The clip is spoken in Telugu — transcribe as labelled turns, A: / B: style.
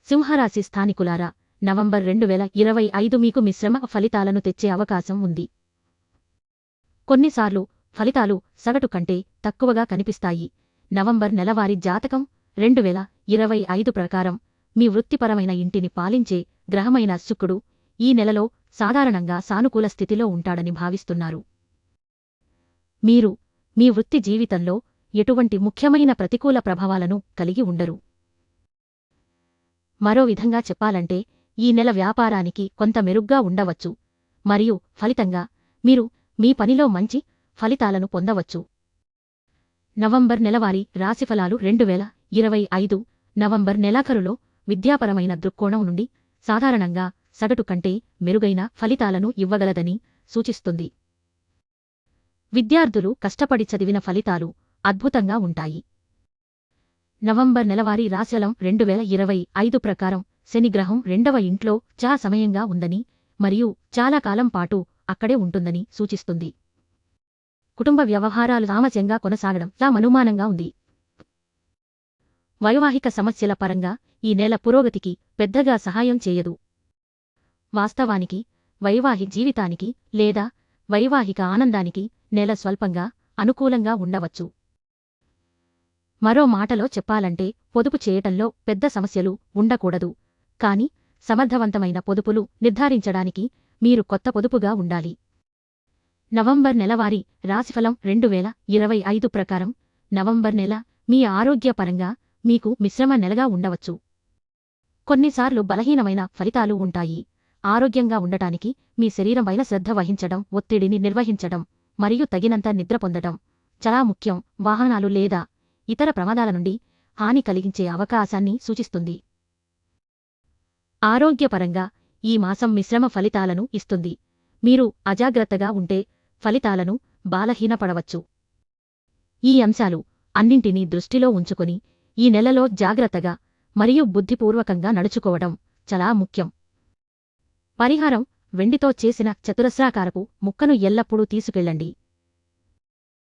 A: సింహరాశి స్థానికులారా, నవంబర్ 2025 మీకు మిశ్రమ ఫలితాలను తెచ్చే అవకాశం ఉంది. కొన్నిసార్లు ఫలితాలు సగటు కంటే తక్కువగా కనిపిస్తాయి. నవంబర్ నెలవారీ జాతకం 2025 ప్రకారం మీ వృత్తిపరమైన ఇంటిని పాలించే గ్రహమైన శుక్రుడు ఈ నెలలో సాధారణంగా సానుకూల స్థితిలో ఉంటాడని భావిస్తున్నారు. మీరు మీ వృత్తి జీవితంలో ఎటువంటి ముఖ్యమైన ప్రతికూల ప్రభావాలను కలిగి ఉండరు. మరో విధంగా చెప్పాలంటే ఈ నెల వ్యాపారానికి కొంత మెరుగ్గా ఉండవచ్చు మరియు ఫలితంగా మీరు మీ పనిలో మంచి ఫలితాలను పొందవచ్చు. నవంబర్ నెలవారీ రాశిఫలాలు 2025 నవంబర్ నెలాఖరులో విద్యాపరమైన దృక్కోణం నుండి సాధారణంగా సగటు కంటే మెరుగైన ఫలితాలను ఇవ్వగలదని సూచిస్తుంది. విద్యార్థులు కష్టపడి చదివిన ఫలితాలు అద్భుతంగా ఉంటాయి. నవంబర్ నెలవారీ రాశిఫలం 2025 ప్రకారం శనిగ్రహం 2వ ఇంట్లో చాలా సమయంగా ఉందని మరియు చాలా కాలం పాటు అక్కడే ఉంటుందని సూచిస్తుంది. కుటుంబ వ్యవహారాలు సామస్యంగా కొనసాగడం అనుమానంగా ఉంది. వైవాహిక సమస్యల పరంగా ఈ నెల పురోగతికి పెద్దగా సహాయం చేయదు. వాస్తవానికి వైవాహిక జీవితానికి లేదా వైవాహిక ఆనందానికి నెల స్వల్పంగా అనుకూలంగా ఉండవచ్చు. మరో మాటలో చెప్పాలంటే పొదుపు చేయటంలో పెద్ద సమస్యలు ఉండకూడదు, కాని సమర్థవంతమైన పొదుపులు నిర్ధారించడానికి మీరు కొత్త పొదుపుగా ఉండాలి. నవంబర్ నెలవారీ రాశిఫలం 2025 ప్రకారం నవంబర్ నెల మీ ఆరోగ్యపరంగా మీకు మిశ్రమ నెలగా ఉండవచ్చు. కొన్నిసార్లు బలహీనమైన ఫలితాలు ఉంటాయి. ఆరోగ్యంగా ఉండటానికి మీ శరీరంపైన శ్రద్ధ వహించడం, ఒత్తిడిని నిర్వహించడం మరియు తగినంత నిద్ర పొందడం చాలా ముఖ్యం. వాహనాలు లేదా ఇతర ప్రమాదాల నుండి హాని కలిగించే అవకాశాన్ని సూచిస్తుంది. ఆరోగ్యపరంగా ఈ మాసం మిశ్రమ ఫలితాలను ఇస్తుంది. మీరు అజాగ్రత్తగా ఉంటే ఫలితాలను బలహీనపడవచ్చు. ఈ అంశాలు అన్నింటినీ దృష్టిలో ఉంచుకొని ఈ నెలలో జాగ్రత్తగా మరియు బుద్ధిపూర్వకంగా నడుచుకోవడం చాలా ముఖ్యం. పరిహారం: వెండితో చేసిన చతురస్రాకారపు ముక్కను ఎల్లప్పుడూ తీసుకెళ్ళండి.